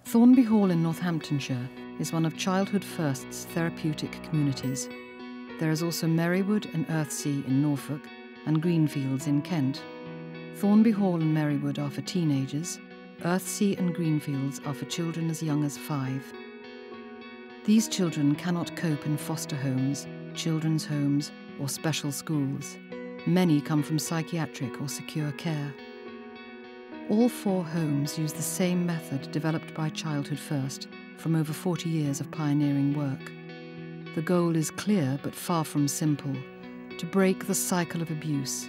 Thornby Hall in Northamptonshire is one of Childhood First's therapeutic communities. There is also Merrywood and Earthsea in Norfolk and Greenfields in Kent. Thornby Hall and Merrywood are for teenagers. Earthsea and Greenfields are for children as young as 5. These children cannot cope in foster homes, children's homes, or special schools. Many come from psychiatric or secure care. All 4 homes use the same method developed by Childhood First from over 40 years of pioneering work. The goal is clear but far from simple: to break the cycle of abuse,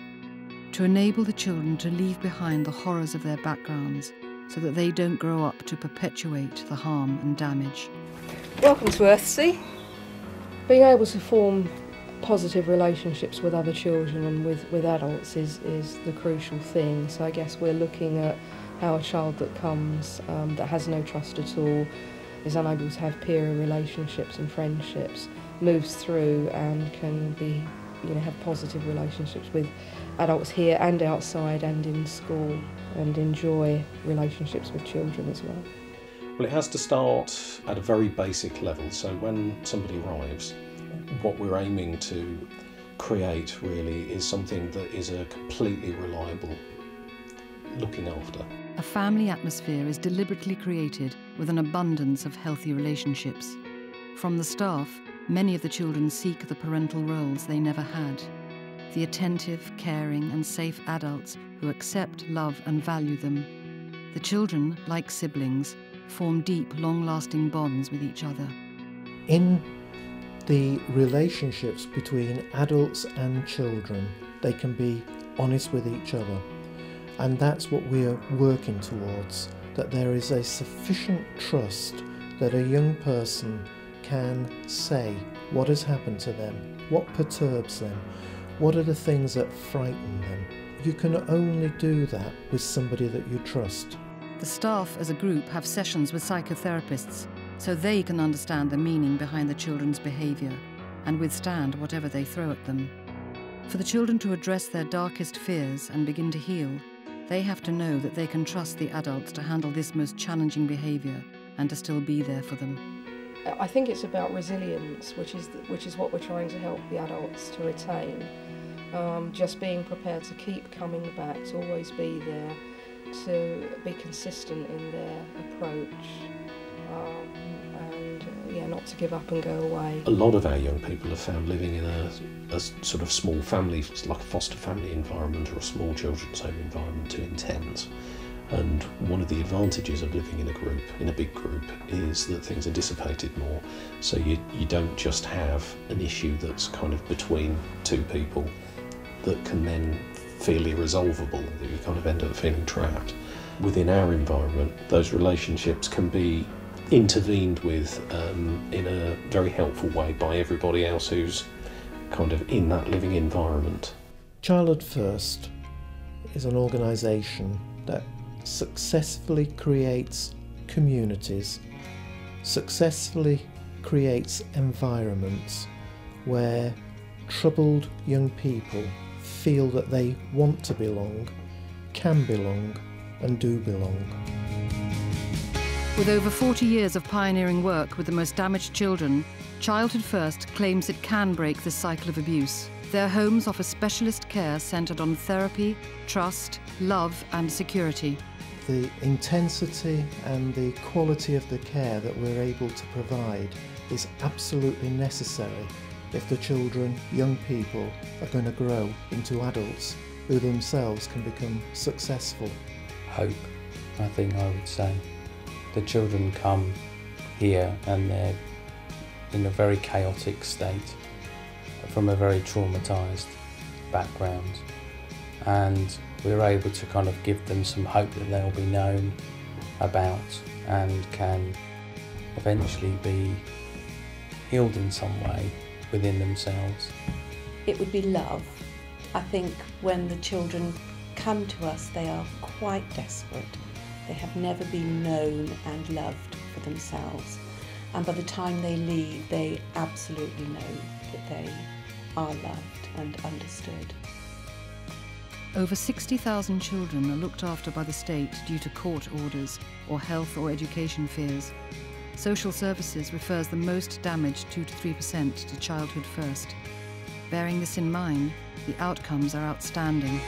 to enable the children to leave behind the horrors of their backgrounds so that they don't grow up to perpetuate the harm and damage. Welcome to Earthsea. Being able to form positive relationships with other children and with adults is the crucial thing. So I guess we're looking at how a child that comes that has no trust at all, is unable to have peer relationships and friendships, moves through and can be, have positive relationships with adults here and outside and in school, and enjoy relationships with children as well. Well, it has to start at a very basic level. So when somebody arrives, what we're aiming to create really is something that is a completely reliable looking after. A family atmosphere is deliberately created with an abundance of healthy relationships. From the staff, many of the children seek the parental roles they never had. The attentive, caring and safe adults who accept, love and value them. The children, like siblings, form deep, long-lasting bonds with each other. In the relationships between adults and children, they can be honest with each other. And that's what we are working towards, that there is a sufficient trust that a young person can say what has happened to them, what perturbs them, what are the things that frighten them. You can only do that with somebody that you trust. The staff as a group have sessions with psychotherapists so they can understand the meaning behind the children's behaviour and withstand whatever they throw at them. For the children to address their darkest fears and begin to heal, they have to know that they can trust the adults to handle this most challenging behaviour and to still be there for them. I think it's about resilience, which is what we're trying to help the adults to retain. Just being prepared to keep coming back, to always be there, to be consistent in their approach, and not to give up and go away. A lot of our young people are found living in a sort of small family, like a foster family environment or a small children's home environment, too intense. And one of the advantages of living in a group, in a big group, is that things are dissipated more. So you don't just have an issue that's kind of between 2 people that can then feel irresolvable, that you kind of end up feeling trapped. Within our environment, those relationships can be intervened with in a very helpful way by everybody else who's kind of in that living environment. Childhood First is an organisation that successfully creates communities, successfully creates environments where troubled young people feel that they want to belong, can belong and do belong. With over 40 years of pioneering work with the most damaged children, Childhood First claims it can break the cycle of abuse. Their homes offer specialist care centred on therapy, trust, love and security. The intensity and the quality of the care that we're able to provide is absolutely necessary if the children, young people, are going to grow into adults who themselves can become successful. Hope, I think I would say. The children come here and they're in a very chaotic state from a very traumatised background, and we're able to kind of give them some hope that they'll be known about and can eventually be healed in some way within themselves. It would be love. I think when the children come to us, they are quite desperate. They have never been known and loved for themselves. And by the time they leave, they absolutely know that they are loved and understood. Over 60,000 children are looked after by the state due to court orders or health or education fears. Social Services refers the most damage, 2 to 3%, to childhood first. Bearing this in mind, the outcomes are outstanding.